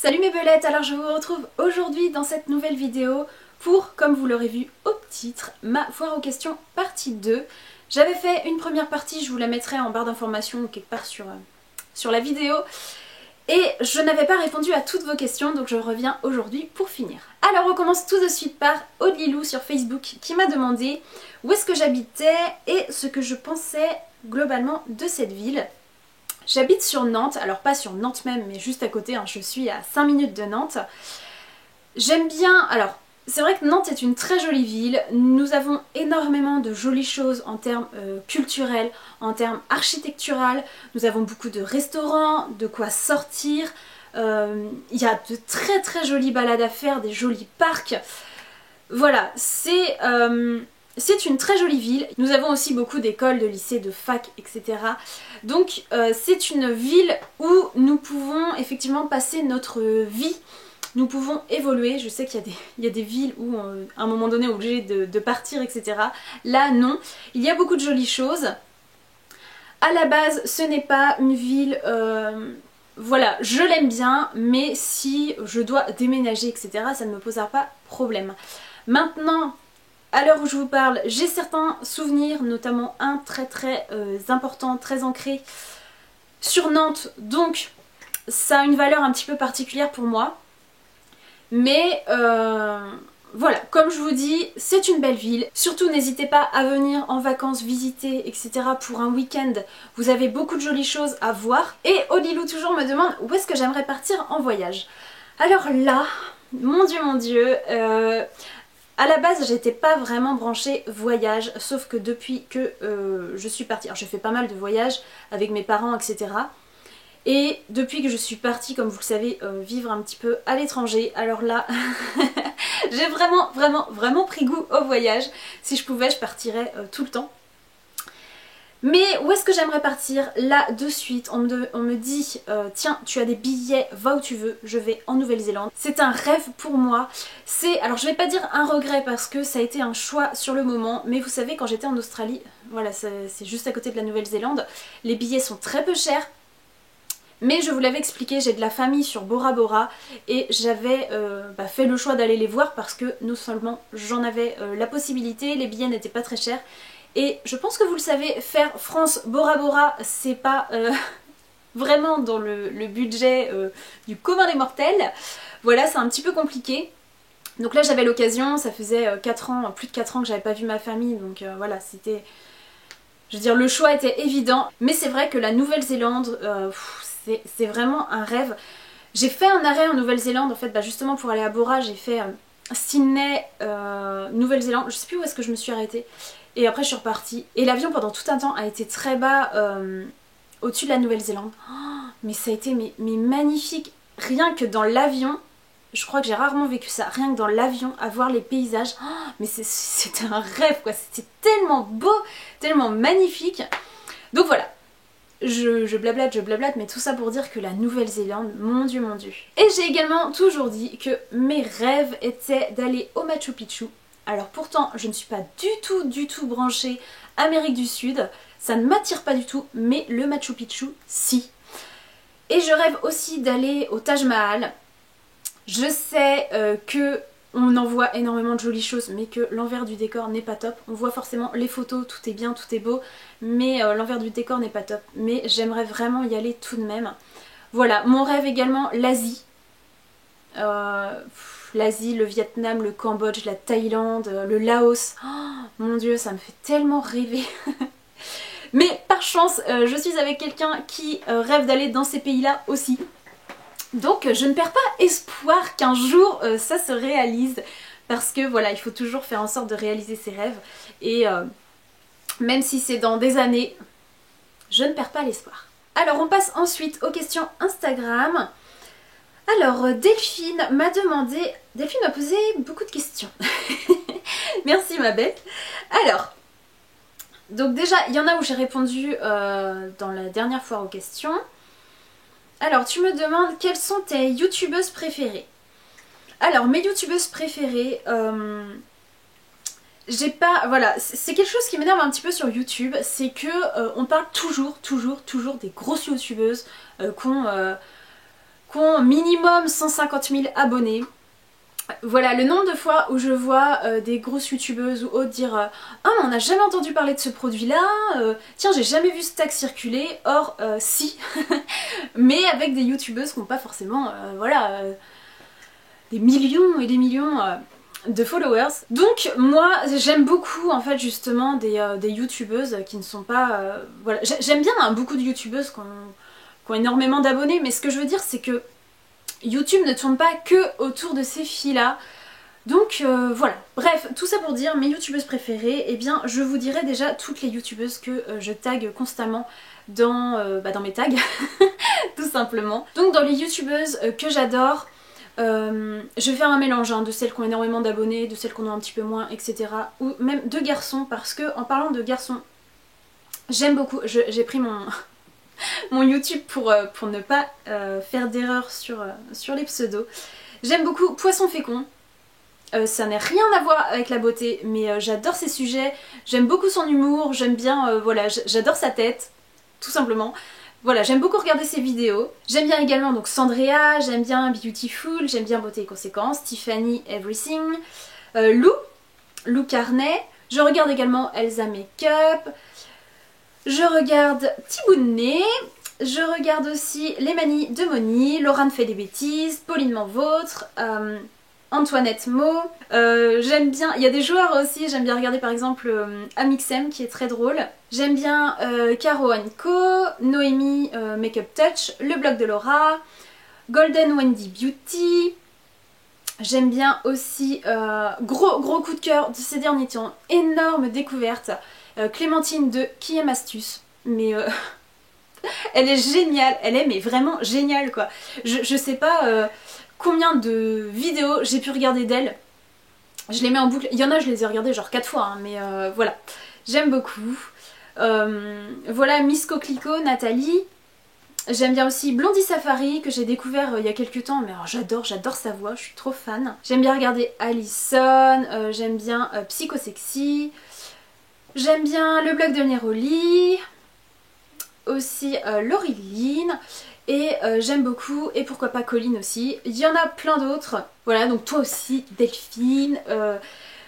Salut mes belettes, alors je vous retrouve aujourd'hui dans cette nouvelle vidéo pour, comme vous l'aurez vu au titre, ma foire aux questions partie 2. J'avais fait une première partie, je vous la mettrai en barre d'informations ou quelque part sur la vidéo. Et je n'avais pas répondu à toutes vos questions, donc je reviens aujourd'hui pour finir. Alors on commence tout de suite par Audelilou sur Facebook qui m'a demandé où est-ce que j'habitais et ce que je pensais globalement de cette ville. J'habite sur Nantes, alors pas sur Nantes même, mais juste à côté, hein, je suis à 5 minutes de Nantes. J'aime bien, alors c'est vrai que Nantes est une très jolie ville, nous avons énormément de jolies choses en termes culturels, en termes architecturaux, nous avons beaucoup de restaurants, de quoi sortir, il y a de très très jolies balades à faire, des jolis parcs. Voilà, c'est une très jolie ville. Nous avons aussi beaucoup d'écoles, de lycées, de facs, etc. Donc c'est une ville où nous pouvons effectivement passer notre vie. Nous pouvons évoluer. Je sais qu'il y a des villes où à un moment donné on est obligé de partir, etc. Là non, il y a beaucoup de jolies choses. À la base ce n'est pas une ville... voilà, je l'aime bien, mais si je dois déménager, etc., ça ne me posera pas problème. Maintenant, à l'heure où je vous parle, j'ai certains souvenirs, notamment un très très important, très ancré sur Nantes, donc ça a une valeur un petit peu particulière pour moi. Mais voilà, comme je vous dis, c'est une belle ville. Surtout n'hésitez pas à venir en vacances visiter, etc. pour un week-end. Vous avez beaucoup de jolies choses à voir. Et Audelilou toujours me demande où est-ce que j'aimerais partir en voyage. Alors là, mon dieu, à la base j'étais pas vraiment branchée voyage, sauf que depuis que je suis partie, alors j'ai fait pas mal de voyages avec mes parents, etc. Et depuis que je suis partie, comme vous le savez, vivre un petit peu à l'étranger, alors là, j'ai vraiment pris goût au voyage. Si je pouvais, je partirais tout le temps. Mais où est-ce que j'aimerais partir? Là, de suite, on me dit tiens, tu as des billets, va où tu veux, je vais en Nouvelle-Zélande. C'est un rêve pour moi. C'est, alors je vais pas dire un regret parce que ça a été un choix sur le moment, mais vous savez, quand j'étais en Australie, voilà, c'est juste à côté de la Nouvelle-Zélande, les billets sont très peu chers. Mais je vous l'avais expliqué, j'ai de la famille sur Bora Bora et j'avais fait le choix d'aller les voir parce que non seulement j'en avais la possibilité, les billets n'étaient pas très chers. Et je pense que vous le savez, faire France Bora Bora, c'est pas vraiment dans le budget du commun des mortels. Voilà, c'est un petit peu compliqué. Donc là j'avais l'occasion, ça faisait 4 ans, plus de 4 ans que j'avais pas vu ma famille, donc voilà, c'était... Je veux dire, le choix était évident, mais c'est vrai que la Nouvelle-Zélande, c'est vraiment un rêve. J'ai fait un arrêt en Nouvelle-Zélande, en fait, justement pour aller à Bora, j'ai fait Sydney, Nouvelle-Zélande, je sais plus où est-ce que je me suis arrêtée. Et après je suis repartie. Et l'avion pendant tout un temps a été très bas au-dessus de la Nouvelle-Zélande. Oh, mais ça a été mais magnifique. Rien que dans l'avion, je crois que j'ai rarement vécu ça. Rien que dans l'avion, à voir les paysages. Oh, mais c'était un rêve quoi. C'était tellement beau, tellement magnifique. Donc voilà. Je blablate, mais tout ça pour dire que la Nouvelle-Zélande, mon dieu. Et j'ai également toujours dit que mes rêves étaient d'aller au Machu Picchu. Alors pourtant, je ne suis pas du tout branchée Amérique du Sud, ça ne m'attire pas du tout, mais le Machu Picchu, si. Et je rêve aussi d'aller au Taj Mahal. Je sais que on en voit énormément de jolies choses, mais que l'envers du décor n'est pas top. On voit forcément les photos, tout est bien, tout est beau, mais l'envers du décor n'est pas top. Mais j'aimerais vraiment y aller tout de même. Voilà, mon rêve également, l'Asie. L'Asie, le Vietnam, le Cambodge, la Thaïlande, le Laos. Oh, mon dieu, ça me fait tellement rêver. Mais par chance, je suis avec quelqu'un qui rêve d'aller dans ces pays-là aussi. Donc je ne perds pas espoir qu'un jour ça se réalise. Parce que voilà, il faut toujours faire en sorte de réaliser ses rêves. Et même si c'est dans des années, je ne perds pas l'espoir. Alors on passe ensuite aux questions Instagram. Alors Delphine m'a demandé... Delphine m'a posé beaucoup de questions. Merci ma belle. Alors, donc déjà il y en a où j'ai répondu dans la dernière foire aux questions. Alors tu me demandes quelles sont tes youtubeuses préférées. Alors mes youtubeuses préférées... j'ai pas... Voilà, c'est quelque chose qui m'énerve un petit peu sur YouTube. C'est que on parle toujours des grosses youtubeuses qui ont minimum 150 000 abonnés. Voilà, le nombre de fois où je vois des grosses youtubeuses ou autres dire ah mais on n'a jamais entendu parler de ce produit là, tiens j'ai jamais vu ce tag circuler, or si, mais avec des youtubeuses qui n'ont pas forcément voilà, des millions et des millions de followers. Donc moi j'aime beaucoup en fait justement des youtubeuses qui ne sont pas... voilà. J'aime bien hein, beaucoup de youtubeuses qui ont énormément d'abonnés, mais ce que je veux dire c'est que YouTube ne tourne pas que autour de ces filles-là. Donc voilà, bref, tout ça pour dire mes youtubeuses préférées, eh bien je vous dirai déjà toutes les youtubeuses que je tag constamment dans mes tags, tout simplement. Donc dans les youtubeuses que j'adore, je vais faire un mélange hein, de celles qui ont énormément d'abonnés, de celles qui en ont un petit peu moins, etc. Ou même de garçons, parce que en parlant de garçons, j'aime beaucoup, j'ai pris mon YouTube pour ne pas faire d'erreur sur les pseudos. J'aime beaucoup Poisson Fécond. Ça n'a rien à voir avec la beauté, mais j'adore ses sujets, j'aime beaucoup son humour, j'aime bien, voilà, j'adore sa tête, tout simplement. Voilà, j'aime beaucoup regarder ses vidéos. J'aime bien également donc Sandrea, j'aime bien Beautiful, j'aime bien Beauté et Conséquences, Tiffany Everything, Lou Carnet, je regarde également Elsa Makeup, je regarde Thibounet, je regarde aussi Les Manies de Moni, Laurent fait des bêtises, Pauline Manvôtre, Antoinette Mo, j'aime bien, il y a des joueurs aussi, j'aime bien regarder par exemple Amixem qui est très drôle, j'aime bien Caro Co, Noémie Makeup Touch, le blog de Laura, Golden Wendy Beauty, j'aime bien aussi, gros coup de cœur de ces derniers temps, énorme découverte, Clémentine de Qui aime Astuce, mais elle est géniale, elle est mais vraiment géniale quoi, je sais pas... combien de vidéos j'ai pu regarder d'elle. Je les mets en boucle. Il y en a, je les ai regardées genre 4 fois, hein, mais voilà. J'aime beaucoup. Voilà, Miss Coquelicot, Nathalie. J'aime bien aussi Blondie Safari, que j'ai découvert il y a quelques temps, mais j'adore sa voix, je suis trop fan. J'aime bien regarder Alison, j'aime bien Psychosexy. J'aime bien le blog de Neroli. Aussi Laurie Lynn. Et j'aime beaucoup, et pourquoi pas Colline aussi. Il y en a plein d'autres. Voilà, donc toi aussi, Delphine.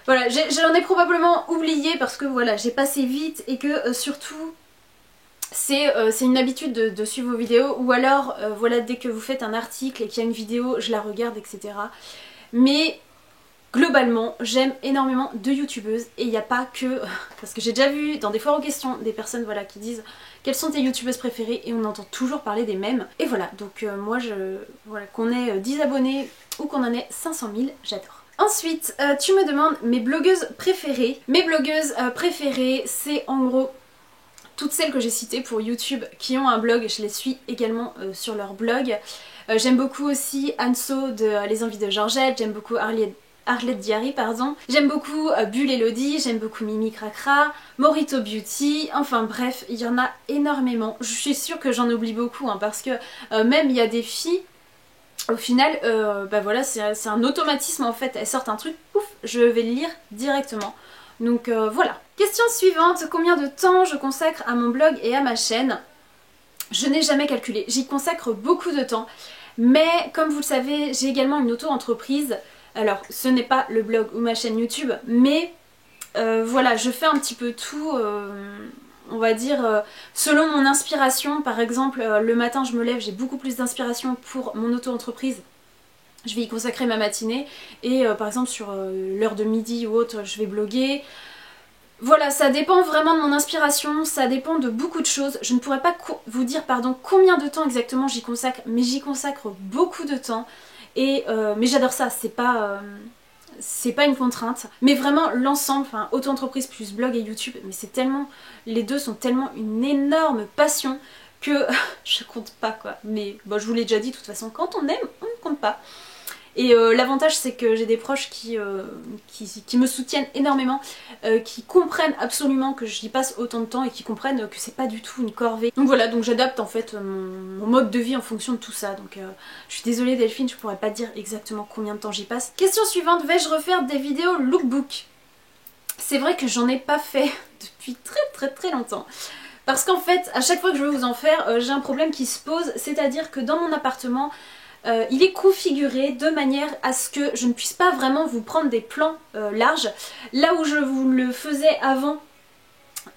Voilà, j'en ai probablement oublié parce que voilà, j'ai passé vite et que surtout, c'est une habitude de suivre vos vidéos. Ou alors, voilà, dès que vous faites un article et qu'il y a une vidéo, je la regarde, etc. Mais... globalement, j'aime énormément de youtubeuses et il n'y a pas que... parce que j'ai déjà vu dans des foires aux questions des personnes voilà, qui disent quelles sont tes youtubeuses préférées et on entend toujours parler des mêmes. Et voilà, donc moi, voilà, qu'on ait 10 abonnés ou qu'on en ait 500 000, j'adore. Ensuite, tu me demandes mes blogueuses préférées. Mes blogueuses préférées, c'est en gros toutes celles que j'ai citées pour YouTube qui ont un blog. Je les suis également sur leur blog. J'aime beaucoup aussi Anso de Les Envies de Georgette, j'aime beaucoup Arlette Diary, pardon. J'aime beaucoup Bulle Elodie, j'aime beaucoup Mimi Cracra, Morito Beauty, enfin bref, il y en a énormément. Je suis sûre que j'en oublie beaucoup, hein, parce que même il y a des filles, au final, bah voilà, c'est un automatisme en fait, elles sortent un truc, pouf, je vais le lire directement. Donc voilà. Question suivante, combien de temps je consacre à mon blog et à ma chaîne? Je n'ai jamais calculé, j'y consacre beaucoup de temps, mais comme vous le savez, j'ai également une auto-entreprise. Alors, ce n'est pas le blog ou ma chaîne YouTube, mais voilà, je fais un petit peu tout, on va dire, selon mon inspiration. Par exemple, le matin, je me lève, j'ai beaucoup plus d'inspiration pour mon auto-entreprise. Je vais y consacrer ma matinée. Et par exemple, sur l'heure de midi ou autre, je vais bloguer. Voilà, ça dépend vraiment de mon inspiration, ça dépend de beaucoup de choses. Je ne pourrais pas vous dire combien de temps exactement j'y consacre, mais j'y consacre beaucoup de temps. Et, mais j'adore ça, c'est pas une contrainte. Mais vraiment l'ensemble, enfin auto-entreprise plus blog et YouTube, mais c'est tellement, les deux sont tellement une énorme passion que je compte pas quoi. Mais bon, je vous l'ai déjà dit, de toute façon, quand on aime, on ne compte pas. Et l'avantage c'est que j'ai des proches qui me soutiennent énormément, qui comprennent absolument que j'y passe autant de temps et qui comprennent que c'est pas du tout une corvée. Donc voilà, donc j'adapte en fait mon mode de vie en fonction de tout ça. Donc je suis désolée Delphine, je pourrais pas te dire exactement combien de temps j'y passe. Question suivante, vais-je refaire des vidéos lookbook? C'est vrai que j'en ai pas fait depuis très longtemps. Parce qu'en fait, à chaque fois que je veux vous en faire, j'ai un problème qui se pose, c'est-à-dire que dans mon appartement, il est configuré de manière à ce que je ne puisse pas vraiment vous prendre des plans larges. Là où je vous le faisais avant,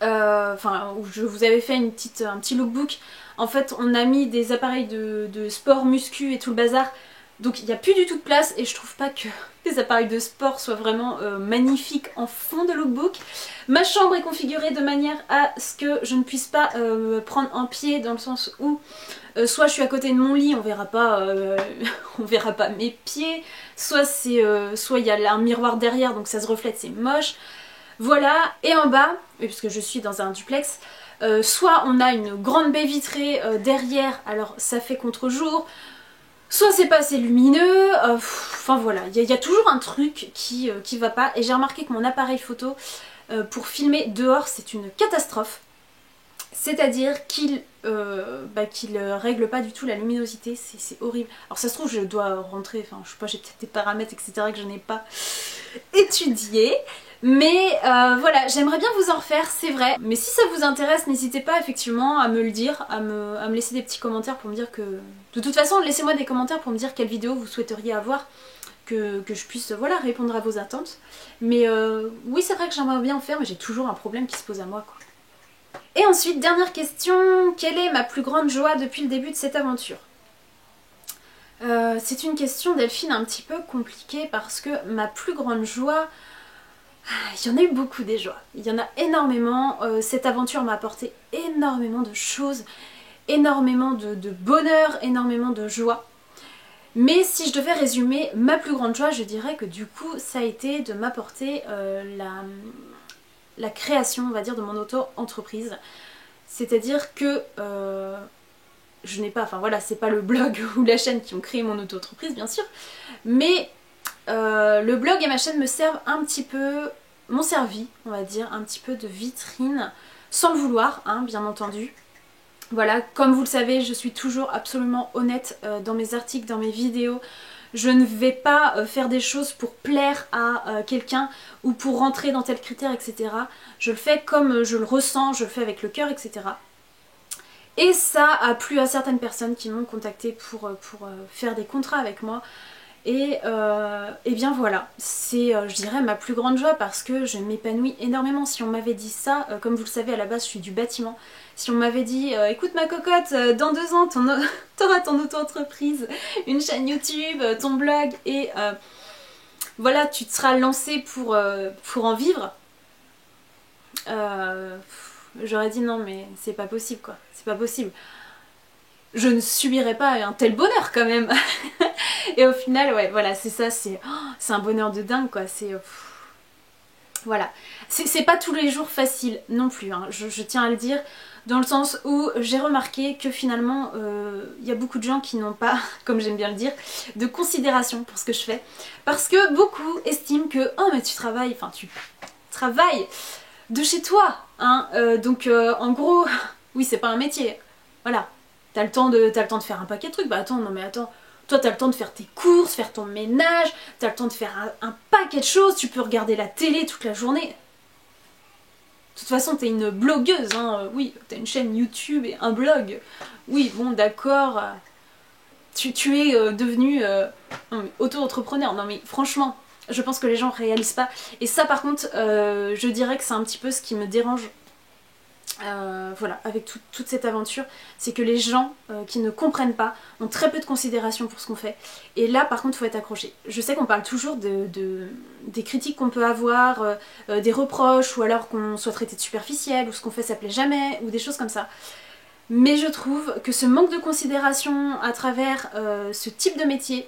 enfin où je vous avais fait un petit lookbook, en fait on a mis des appareils de sport, muscu et tout le bazar, donc il n'y a plus du tout de place et je trouve pas que les appareils de sport soient vraiment magnifiques en fond de lookbook. Ma chambre est configurée de manière à ce que je ne puisse pas prendre un pied, dans le sens où soit je suis à côté de mon lit, on verra pas mes pieds, soit il y a un miroir derrière donc ça se reflète, c'est moche. Voilà, et en bas, puisque je suis dans un duplex, soit on a une grande baie vitrée derrière, alors ça fait contre-jour, soit c'est pas assez lumineux, enfin voilà, il y a toujours un truc qui va pas, et j'ai remarqué que mon appareil photo pour filmer dehors c'est une catastrophe. C'est-à-dire qu'il règle pas du tout la luminosité, c'est horrible. Alors ça se trouve je dois rentrer, enfin je sais pas, j'ai peut-être des paramètres etc que je n'ai pas étudiés. Mais voilà, j'aimerais bien vous en refaire, c'est vrai. Mais si ça vous intéresse, n'hésitez pas effectivement à me le dire, à me laisser des petits commentaires pour me dire que... De toute façon, laissez-moi des commentaires pour me dire quelle vidéo vous souhaiteriez avoir, que je puisse voilà, répondre à vos attentes. Mais oui, c'est vrai que j'aimerais bien en faire, mais j'ai toujours un problème qui se pose à moi, quoi. Et ensuite, dernière question, quelle est ma plus grande joie depuis le début de cette aventure ? C'est une question, Delphine, un petit peu compliquée parce que ma plus grande joie... Il y en a eu beaucoup des joies, il y en a énormément, cette aventure m'a apporté énormément de choses, énormément de bonheur, énormément de joie. Mais si je devais résumer ma plus grande joie, je dirais que du coup ça a été de m'apporter la création, on va dire, de mon auto-entreprise. C'est-à-dire que je n'ai pas, enfin voilà, c'est pas le blog ou la chaîne qui ont créé mon auto-entreprise bien sûr, mais le blog et ma chaîne me servent un petit peu, m'ont servi, on va dire, un petit peu de vitrine, sans le vouloir, hein, bien entendu. Voilà, comme vous le savez, je suis toujours absolument honnête dans mes articles, dans mes vidéos. Je ne vais pas faire des choses pour plaire à quelqu'un ou pour rentrer dans tel critère, etc. Je le fais comme je le ressens, je le fais avec le cœur, etc. Et ça a plu à certaines personnes qui m'ont contacté pour faire des contrats avec moi. Et bien voilà, c'est je dirais ma plus grande joie parce que je m'épanouis énormément. Si on m'avait dit ça, comme vous le savez à la base je suis du bâtiment, si on m'avait dit écoute ma cocotte, dans 2 ans t'auras ton auto-entreprise, une chaîne YouTube, ton blog et voilà tu te seras lancé pour en vivre, j'aurais dit non mais c'est pas possible quoi, c'est pas possible. Je ne subirais pas un tel bonheur quand même. Et au final, ouais, voilà, c'est ça, c'est un bonheur de dingue quoi, c'est... voilà. C'est pas tous les jours facile non plus, hein. Je tiens à le dire, dans le sens où j'ai remarqué que finalement, il y a beaucoup de gens qui n'ont pas, comme j'aime bien le dire, de considération pour ce que je fais. Parce que beaucoup estiment que, oh mais tu travailles de chez toi, hein. Donc en gros, oui c'est pas un métier, voilà. T'as le temps de faire un paquet de trucs. Bah attends, non mais attends. Toi t'as le temps de faire tes courses, faire ton ménage, t'as le temps de faire un paquet de choses, tu peux regarder la télé toute la journée. De toute façon t'es une blogueuse, hein. Oui, t'as une chaîne YouTube et un blog. Oui, bon d'accord. Tu es devenue auto-entrepreneur. Non mais franchement, je pense que les gens réalisent pas. Et ça par contre, je dirais que c'est un petit peu ce qui me dérange. Voilà, avec toute cette aventure, c'est que les gens qui ne comprennent pas ont très peu de considération pour ce qu'on fait. Et là par contre il faut être accroché. Je sais qu'on parle toujours des critiques qu'on peut avoir, des reproches, ou alors qu'on soit traité de superficiel, ou ce qu'on fait ça plaît jamais, ou des choses comme ça. Mais je trouve que ce manque de considération à travers ce type de métier,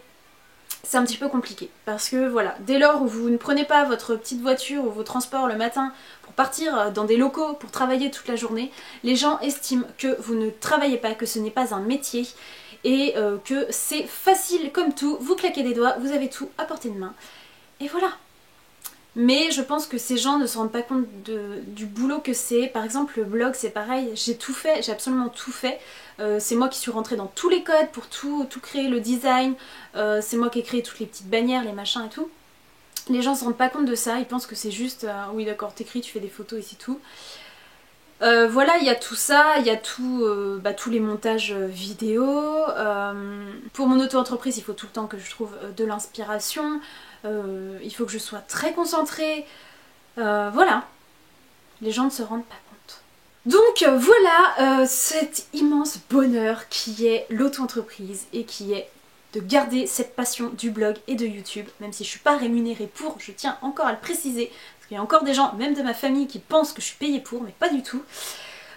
c'est un petit peu compliqué. Parce que voilà, dès lors où vous ne prenez pas votre petite voiture ou vos transports le matin pour partir dans des locaux pour travailler toute la journée, les gens estiment que vous ne travaillez pas, que ce n'est pas un métier et que c'est facile comme tout, vous claquez des doigts, vous avez tout à portée de main. Et voilà. Mais je pense que ces gens ne se rendent pas compte du boulot que c'est. Par exemple le blog c'est pareil, j'ai tout fait, j'ai absolument tout fait. C'est moi qui suis rentrée dans tous les codes pour tout créer, le design. C'est moi qui ai créé toutes les petites bannières, les machins et tout. Les gens ne se rendent pas compte de ça, ils pensent que c'est juste oui d'accord t'écris, tu fais des photos et c'est tout. Voilà, il y a tout ça, il y a tout, tous les montages vidéo. Pour mon auto-entreprise, il faut tout le temps que je trouve de l'inspiration. Il faut que je sois très concentrée. Voilà, les gens ne se rendent pas compte. Donc voilà cet immense bonheur qui est l'auto-entreprise et qui est de garder cette passion du blog et de YouTube, même si je suis pas rémunérée pour, je tiens encore à le préciser, parce qu'il y a encore des gens, même de ma famille, qui pensent que je suis payée pour, mais pas du tout.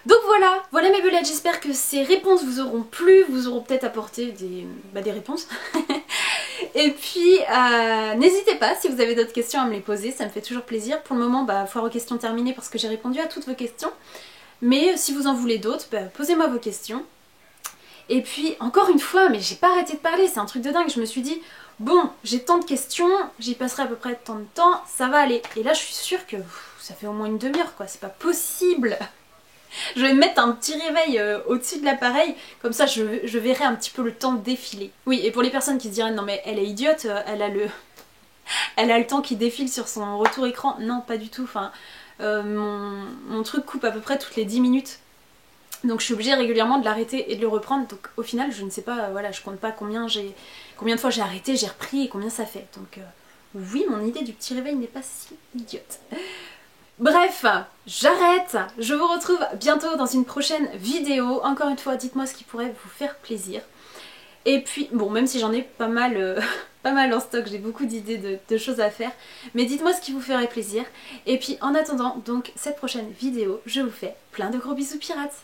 Donc voilà mes belettes, j'espère que ces réponses vous auront plu, vous auront peut-être apporté des réponses. Et puis n'hésitez pas si vous avez d'autres questions à me les poser, ça me fait toujours plaisir. Pour le moment, foire aux questions terminée parce que j'ai répondu à toutes vos questions. Mais si vous en voulez d'autres, posez-moi vos questions. Et puis encore une fois, mais j'ai pas arrêté de parler, c'est un truc de dingue, je me suis dit, bon, j'ai tant de questions, j'y passerai à peu près tant de temps, ça va aller. Et là je suis sûre que ça fait au moins une demi-heure quoi, c'est pas possible. Je vais mettre un petit réveil au-dessus de l'appareil, comme ça je verrai un petit peu le temps défiler. Oui, et pour les personnes qui se diraient, non mais elle est idiote, elle a le temps qui défile sur son retour écran. Non, pas du tout, enfin, mon truc coupe à peu près toutes les 10 minutes. Donc je suis obligée régulièrement de l'arrêter et de le reprendre, donc au final je ne sais pas, voilà, je compte pas combien de fois j'ai arrêté, j'ai repris et combien ça fait. Donc oui, mon idée du petit réveil n'est pas si idiote. Bref, j'arrête, je vous retrouve bientôt dans une prochaine vidéo. Encore une fois, dites-moi ce qui pourrait vous faire plaisir. Et puis, bon, même si j'en ai pas mal, pas mal en stock, j'ai beaucoup d'idées de choses à faire, mais dites-moi ce qui vous ferait plaisir. Et puis en attendant, donc, cette prochaine vidéo, je vous fais plein de gros bisous pirates.